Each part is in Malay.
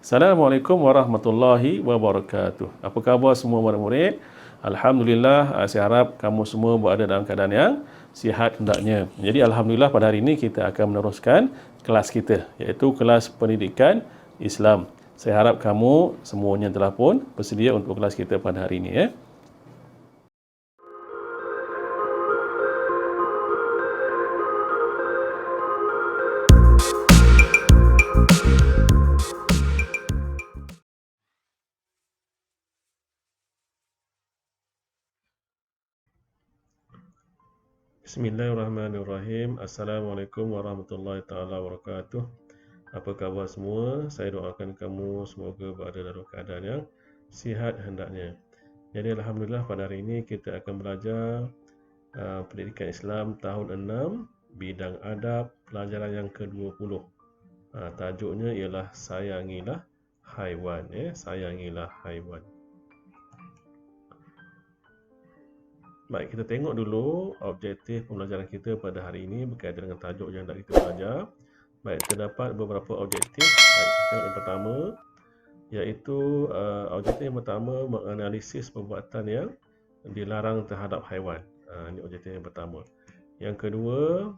Assalamualaikum warahmatullahi wabarakatuh. Apa khabar semua murid-murid? Alhamdulillah, saya harap kamu semua berada dalam keadaan yang sihat hendaknya. Jadi alhamdulillah pada hari ini kita akan meneruskan kelas kita, iaitu kelas pendidikan Islam. Saya harap kamu semuanya telah pun bersedia untuk kelas kita pada hari ini ya. Bismillahirrahmanirrahim. Assalamualaikum warahmatullahi taala wabarakatuh. Apa khabar semua? Saya doakan kamu semoga berada dalam keadaan yang sihat hendaknya. Jadi alhamdulillah pada hari ini kita akan belajar pendidikan Islam tahun 6 bidang adab pelajaran yang ke-20. Tajuknya ialah sayangilah haiwan ya, sayangilah haiwan. Baik, kita tengok dulu objektif pembelajaran kita pada hari ini berkaitan dengan tajuk yang nak kita belajar. Baik, terdapat beberapa objektif. Baik, tengok yang pertama, iaitu objektif yang pertama menganalisis perbuatan yang dilarang terhadap haiwan. Ini objektif yang pertama. Yang kedua,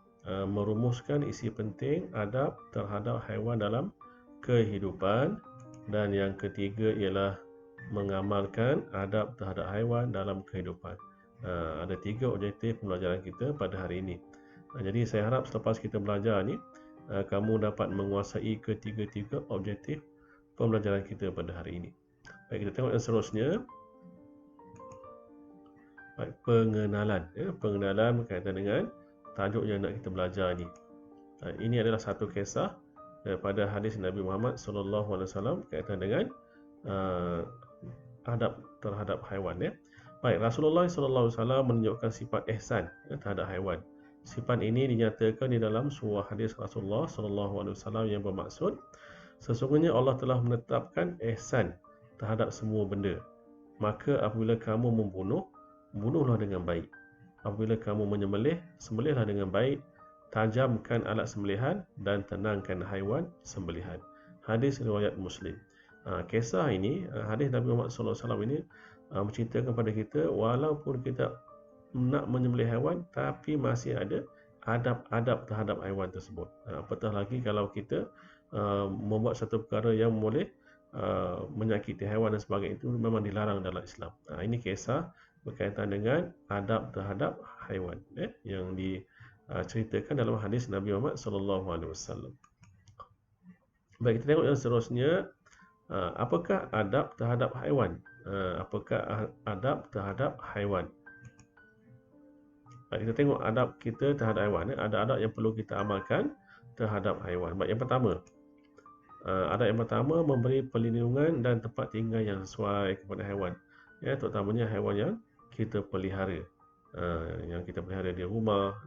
merumuskan isi penting adab terhadap haiwan dalam kehidupan. Dan yang ketiga ialah mengamalkan adab terhadap haiwan dalam kehidupan. Ada 3 objektif pembelajaran kita pada hari ini. Jadi saya harap selepas kita belajar ni, kamu dapat menguasai ketiga-tiga objektif pembelajaran kita pada hari ini. Baik, kita tengok yang seterusnya. Baik, pengenalan. Pengenalan berkaitan dengan tajuk yang nak kita belajar ni. Ini adalah satu kisah daripada hadis Nabi Muhammad SAW berkaitan dengan adab terhadap haiwan ya. Baik, Rasulullah SAW menunjukkan sifat ihsan terhadap haiwan. Sifat ini dinyatakan di dalam sebuah hadis Rasulullah SAW yang bermaksud sesungguhnya Allah telah menetapkan ihsan terhadap semua benda. Maka apabila kamu membunuh, bunuhlah dengan baik. Apabila kamu menyembelih, sembelihlah dengan baik. Tajamkan alat sembelihan dan tenangkan haiwan sembelihan. Hadis riwayat Muslim. Kisah ini, hadis Nabi Muhammad SAW ini menceritakan kepada kita walaupun kita nak menyembelih haiwan tapi masih ada adab-adab terhadap haiwan tersebut. Apatah lagi kalau kita membuat satu perkara yang boleh menyakiti haiwan dan sebagainya, itu memang dilarang dalam Islam. Ini kisah berkaitan dengan adab terhadap haiwan yang diceritakan dalam hadis Nabi Muhammad SAW. Baik, kita tengok yang seterusnya. Apakah adab terhadap haiwan? Apakah adab terhadap haiwan? Baik, kita tengok adab kita terhadap haiwan. Ada adab yang perlu kita amalkan terhadap haiwan. Baik, yang pertama, adab yang pertama memberi perlindungan dan tempat tinggal yang sesuai kepada haiwan. Ya, terutamanya haiwan yang kita pelihara. Yang kita pelihara di rumah.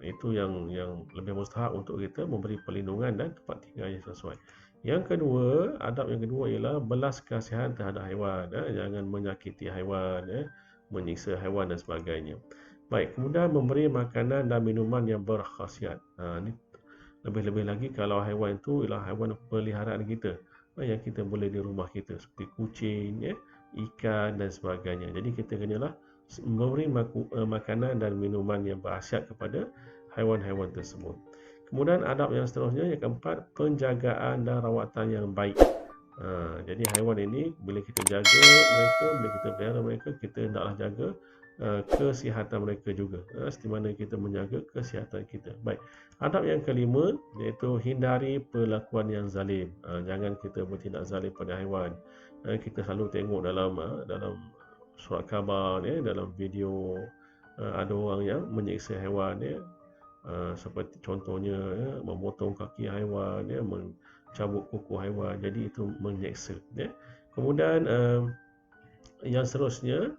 Itu yang lebih mustahab untuk kita memberi perlindungan dan tempat tinggal yang sesuai. Yang kedua, adab yang kedua ialah belas kasihan terhadap haiwan. Jangan menyakiti haiwan, menyiksa haiwan dan sebagainya. Baik, kemudian memberi makanan dan minuman yang berkhasiat. Ini lebih-lebih lagi kalau haiwan itu ialah haiwan peliharaan kita, yang kita boleh di rumah kita seperti kucing, ikan dan sebagainya. Jadi kita kenalah memberi makanan dan minuman yang berkhasiat kepada haiwan-haiwan tersebut. Kemudian adab yang seterusnya yang keempat, penjagaan dan rawatan yang baik. Jadi haiwan ini bila kita jaga mereka, bila kita pelihara mereka, kita hendaklah jaga kesihatan mereka juga, seperti mana kita menjaga kesihatan kita. Baik, adab yang kelima iaitu hindari perlakuan yang zalim. Jangan kita bertindak zalim pada haiwan. Kita selalu tengok dalam surat khabar, dalam video, ada orang yang menyiksa haiwan, seperti contohnya memotong kaki haiwan, mencabut kuku haiwan. Jadi itu menyeksa. Kemudian yang seterusnya,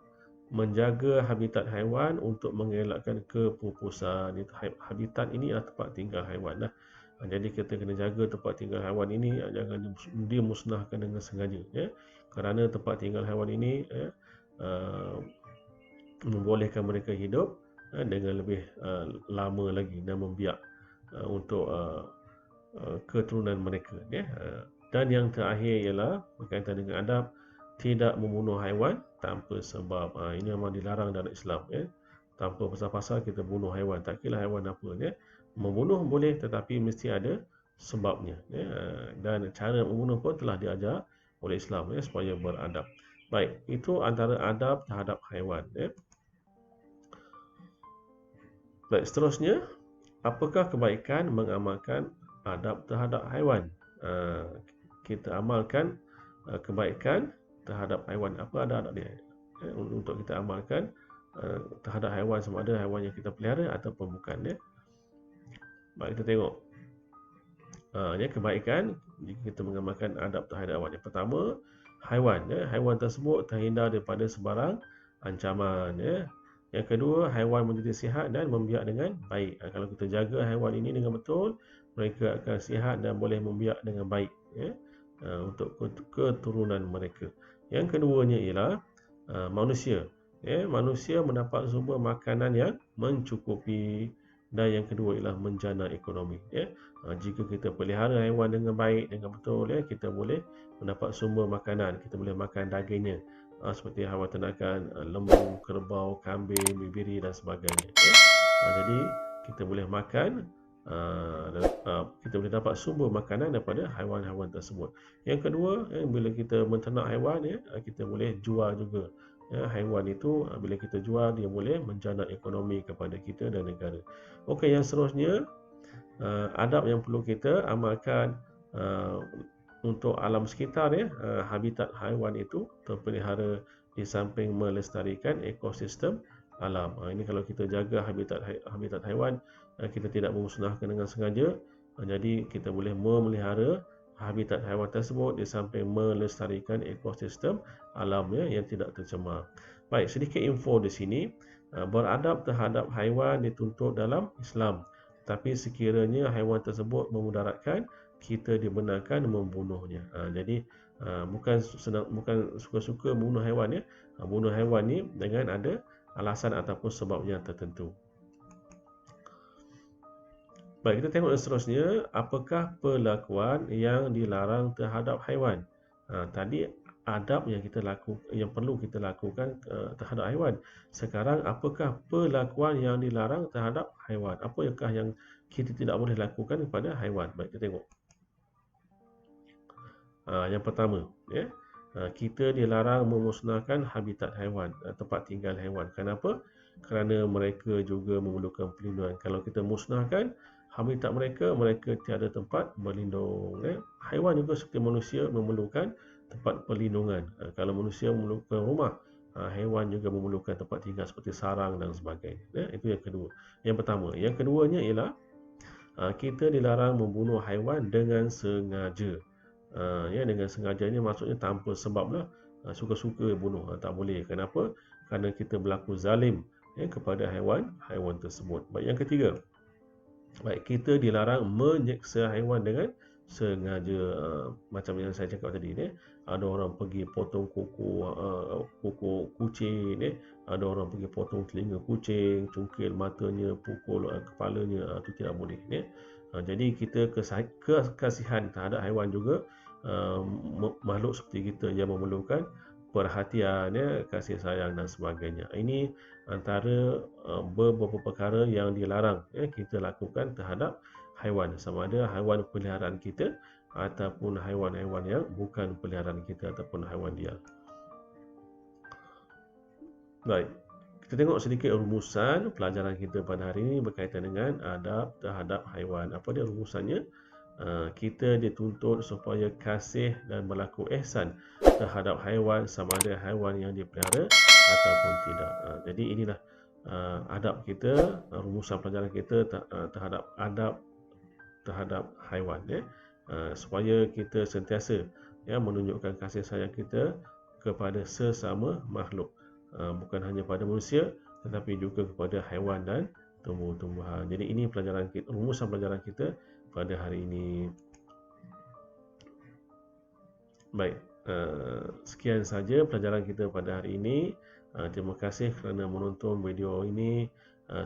menjaga habitat haiwan untuk mengelakkan kepupusan. Habitat ini adalah tempat tinggal haiwan. Jadi kita kena jaga tempat tinggal haiwan ini, jangan dimusnahkan dengan sengaja. Kerana tempat tinggal haiwan ini membolehkan mereka hidup dengan lebih lama lagi dan membiak untuk keturunan mereka. Dan yang terakhir ialah berkaitan dengan adab, tidak membunuh haiwan tanpa sebab. Ini memang dilarang dalam Islam, ya. Tanpa pasal-pasal kita bunuh haiwan, tak kira haiwan apa, ya. Membunuh boleh tetapi mesti ada sebabnya, ya. Dan cara membunuh pun telah diajar oleh Islam, ya, supaya beradab. Baik, itu antara adab terhadap haiwan, ya. Baik, seterusnya, apakah kebaikan mengamalkan adab terhadap haiwan? Kita amalkan kebaikan terhadap haiwan. Apa ada adab dia? Untuk kita amalkan terhadap haiwan, sama ada haiwan yang kita pelihara ataupun bukan, ya. Baik, kita tengok. Ya, kebaikan jika kita mengamalkan adab terhadap haiwan. Yang pertama, haiwan, ya. Haiwan tersebut terhindar daripada sebarang ancaman, ya. Yang kedua, haiwan menjadi sihat dan membiak dengan baik. Kalau kita jaga haiwan ini dengan betul, mereka akan sihat dan boleh membiak dengan baik, ya, untuk keturunan mereka. Yang keduanya ialah manusia. Ya, manusia mendapat sumber makanan yang mencukupi. Dan yang kedua ialah menjana ekonomi. Ya. Jika kita pelihara haiwan dengan baik, dengan betul, ya, kita boleh mendapat sumber makanan. Kita boleh makan dagingnya. Seperti haiwan ternakan, lembu, kerbau, kambing, bibiri dan sebagainya, ya. Jadi kita boleh makan, kita boleh dapat sumber makanan daripada haiwan-haiwan tersebut. Yang kedua, bila kita menternak haiwan, ya, kita boleh jual juga, ya. Haiwan itu bila kita jual, dia boleh menjana ekonomi kepada kita dan negara. Okey, yang seterusnya, adab yang perlu kita amalkan untuk alam sekitar, ya. Habitat haiwan itu terpelihara di samping melestarikan ekosistem alam. Ini kalau kita jaga habitat haiwan, kita tidak memusnahkan dengan sengaja, jadi kita boleh memelihara habitat haiwan tersebut di samping melestarikan ekosistem alam, ya, yang tidak tercemar. Baik, sedikit info di sini. Beradab terhadap haiwan dituntut dalam Islam. Tapi sekiranya haiwan tersebut memudaratkan, kita dibenarkan membunuhnya. Jadi bukan suka-suka bunuh haiwan, ya. Bunuh haiwan ni dengan ada alasan ataupun sebab yang tertentu. Baik, kita tengok yang seterusnya. Apakah perlakuan yang dilarang terhadap haiwan? Tadi adab yang perlu kita lakukan terhadap haiwan. Sekarang, apakah perlakuan yang dilarang terhadap haiwan? Apakah yang kita tidak boleh lakukan kepada haiwan? Baik, kita tengok. Yang pertama, ya, kita dilarang memusnahkan habitat haiwan, tempat tinggal haiwan. Kenapa? Kerana mereka juga memerlukan perlindungan. Kalau kita musnahkan habitat mereka, mereka tiada tempat berlindung, ya. Haiwan juga seperti manusia memerlukan tempat perlindungan. Kalau manusia memerlukan rumah, haiwan juga memerlukan tempat tinggal seperti sarang dan sebagainya, ya. Itu yang kedua. Yang pertama. Yang keduanya ialah kita dilarang membunuh haiwan dengan sengaja. Ya, dengan sengaja ni maksudnya tanpa sebab lah, suka-suka bunuh, tak boleh. Kenapa? Kerana kita berlaku zalim, ya, kepada haiwan tersebut. Baik, yang ketiga, baik, kita dilarang menyeksa haiwan dengan sengaja. Macam yang saya cakap tadi ni, ada orang pergi potong kuku kucing, ada orang pergi potong telinga kucing, cungkil matanya, pukul kepalanya, itu tidak boleh, ya. Jadi kita kasihan terhadap haiwan juga, makhluk seperti kita yang memerlukan perhatian, ya, kasih sayang dan sebagainya. Ini antara beberapa perkara yang dilarang, ya, kita lakukan terhadap haiwan, sama ada haiwan peliharaan kita ataupun haiwan-haiwan yang bukan peliharaan kita ataupun haiwan liar. Baik, kita tengok sedikit rumusan pelajaran kita pada hari ini berkaitan dengan adab terhadap haiwan. Apa dia rumusannya? Kita dituntut supaya kasih dan berlaku ihsan terhadap haiwan, sama ada haiwan yang dipelihara ataupun tidak. Jadi inilah adab kita, rumusan pelajaran kita terhadap adab terhadap haiwan, ya. Supaya kita sentiasa, ya, menunjukkan kasih sayang kita kepada sesama makhluk, bukan hanya pada manusia tetapi juga kepada haiwan dan tumbuh-tumbuhan. Jadi ini rumusan pelajaran kita pada hari ini. Baik, sekian saja pelajaran kita pada hari ini. Terima kasih kerana menonton video ini.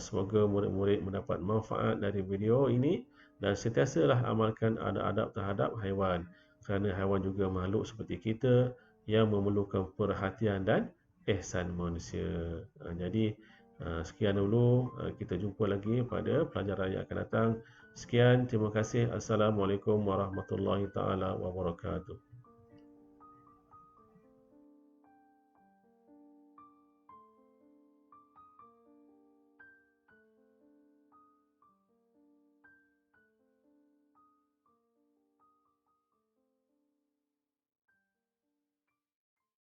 Semoga murid-murid mendapat manfaat dari video ini dan sentiasalah amalkan adab-adab terhadap haiwan. kerana haiwan juga makhluk seperti kita yang memerlukan perhatian dan ihsan manusia. Jadi sekian dulu, kita jumpa lagi pada pelajaran yang akan datang. Sekian, terima kasih. Assalamualaikum warahmatullahi taala wabarakatuh.